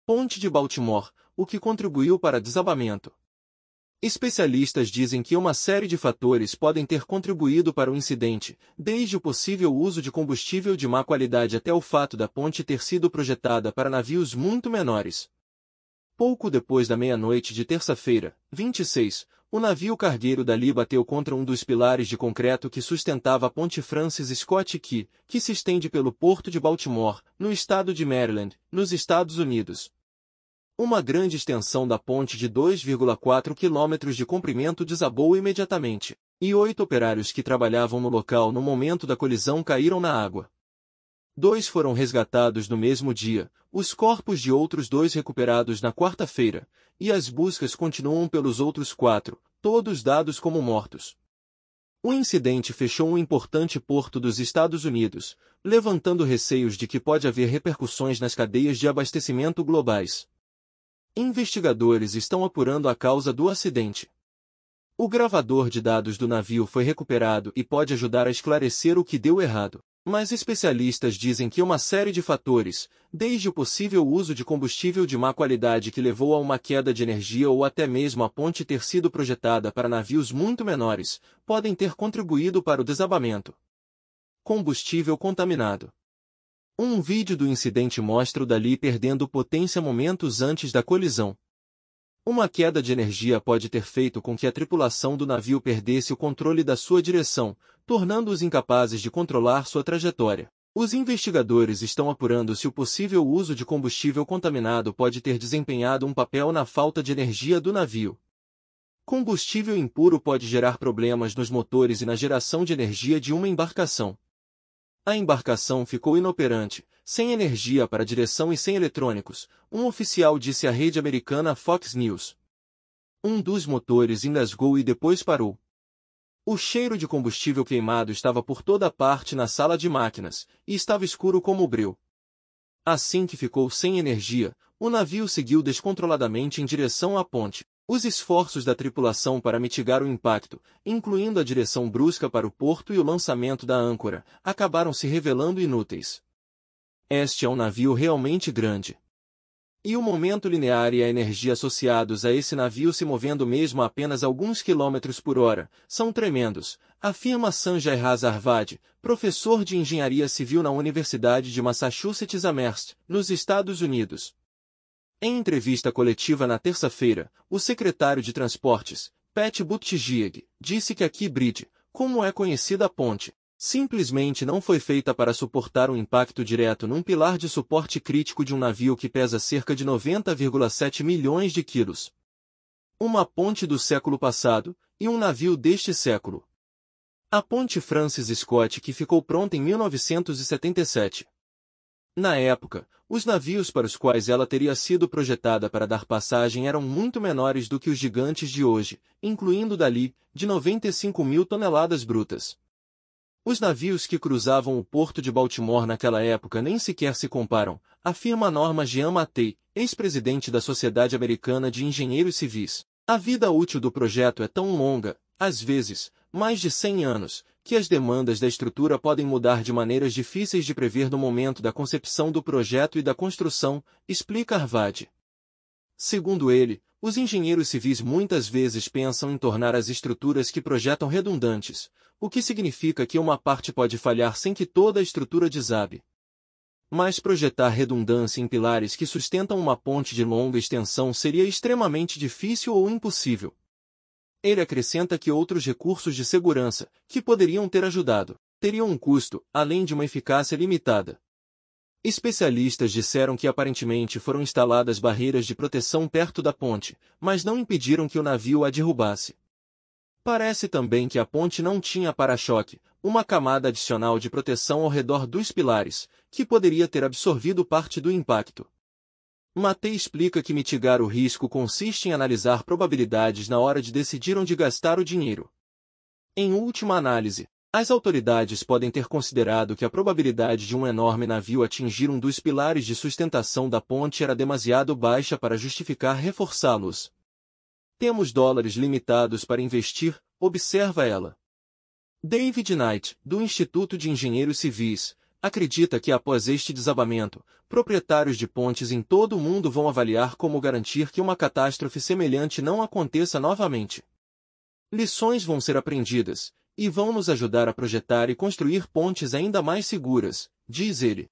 Ponte de Baltimore, o que contribuiu para desabamento. Especialistas dizem que uma série de fatores podem ter contribuído para o incidente, desde o possível uso de combustível de má qualidade até o fato da ponte ter sido projetada para navios muito menores. Pouco depois da meia-noite de terça-feira, 26, o navio cargueiro Dali bateu contra um dos pilares de concreto que sustentava a ponte Francis Scott Key, que se estende pelo porto de Baltimore, no estado de Maryland, nos Estados Unidos. Uma grande extensão da ponte de 2,4 quilômetros de comprimento desabou imediatamente, e 8 operários que trabalhavam no local no momento da colisão caíram na água. 2 foram resgatados no mesmo dia, os corpos de outros 2 recuperados na quarta-feira, e as buscas continuam pelos outros 4, todos dados como mortos. O incidente fechou um importante porto dos Estados Unidos, levantando receios de que pode haver repercussões nas cadeias de abastecimento globais. Investigadores estão apurando a causa do acidente. O gravador de dados do navio foi recuperado e pode ajudar a esclarecer o que deu errado, mas especialistas dizem que uma série de fatores, desde o possível uso de combustível de má qualidade que levou a uma queda de energia ou até mesmo a ponte ter sido projetada para navios muito menores, podem ter contribuído para o desabamento. Combustível contaminado. Um vídeo do incidente mostra o Dali perdendo potência momentos antes da colisão. Uma queda de energia pode ter feito com que a tripulação do navio perdesse o controle da sua direção, tornando-os incapazes de controlar sua trajetória. Os investigadores estão apurando se o possível uso de combustível contaminado pode ter desempenhado um papel na falta de energia do navio. Combustível impuro pode gerar problemas nos motores e na geração de energia de uma embarcação. A embarcação ficou inoperante, sem energia para direção e sem eletrônicos, um oficial disse à rede americana Fox News. Um dos motores engasgou e depois parou. O cheiro de combustível queimado estava por toda parte na sala de máquinas, e estava escuro como o breu. Assim que ficou sem energia, o navio seguiu descontroladamente em direção à ponte. Os esforços da tripulação para mitigar o impacto, incluindo a direção brusca para o porto e o lançamento da âncora, acabaram se revelando inúteis. Este é um navio realmente grande. E o momento linear e a energia associados a esse navio se movendo mesmo a apenas alguns quilômetros por hora, são tremendos, afirma Sanjay Hazarvadi, professor de engenharia civil na Universidade de Massachusetts Amherst, nos Estados Unidos. Em entrevista coletiva na terça-feira, o secretário de Transportes, Pat Buttigieg, disse que a Key Bridge, como é conhecida a ponte, simplesmente não foi feita para suportar um impacto direto num pilar de suporte crítico de um navio que pesa cerca de 90,7 milhões de quilos. Uma ponte do século passado, e um navio deste século. A ponte Francis Scott que ficou pronta em 1977. Na época, os navios para os quais ela teria sido projetada para dar passagem eram muito menores do que os gigantes de hoje, incluindo o Dali, de 95 mil toneladas brutas. Os navios que cruzavam o porto de Baltimore naquela época nem sequer se comparam, afirma Norma Jean Mattei, ex-presidente da Sociedade Americana de Engenheiros Civis. A vida útil do projeto é tão longa, às vezes, mais de 100 anos, que as demandas da estrutura podem mudar de maneiras difíceis de prever no momento da concepção do projeto e da construção, explica Arvadi. Segundo ele, os engenheiros civis muitas vezes pensam em tornar as estruturas que projetam redundantes, o que significa que uma parte pode falhar sem que toda a estrutura desabe. Mas projetar redundância em pilares que sustentam uma ponte de longa extensão seria extremamente difícil ou impossível. Ele acrescenta que outros recursos de segurança, que poderiam ter ajudado, teriam um custo, além de uma eficácia limitada. Especialistas disseram que aparentemente foram instaladas barreiras de proteção perto da ponte, mas não impediram que o navio a derrubasse. Parece também que a ponte não tinha para-choque, uma camada adicional de proteção ao redor dos pilares, que poderia ter absorvido parte do impacto. Mattei explica que mitigar o risco consiste em analisar probabilidades na hora de decidir onde gastar o dinheiro. Em última análise, as autoridades podem ter considerado que a probabilidade de um enorme navio atingir um dos pilares de sustentação da ponte era demasiado baixa para justificar reforçá-los. Temos dólares limitados para investir, observa ela. David Knight, do Instituto de Engenheiros Civis, acredita que após este desabamento, proprietários de pontes em todo o mundo vão avaliar como garantir que uma catástrofe semelhante não aconteça novamente. Lições vão ser aprendidas, e vão nos ajudar a projetar e construir pontes ainda mais seguras, diz ele.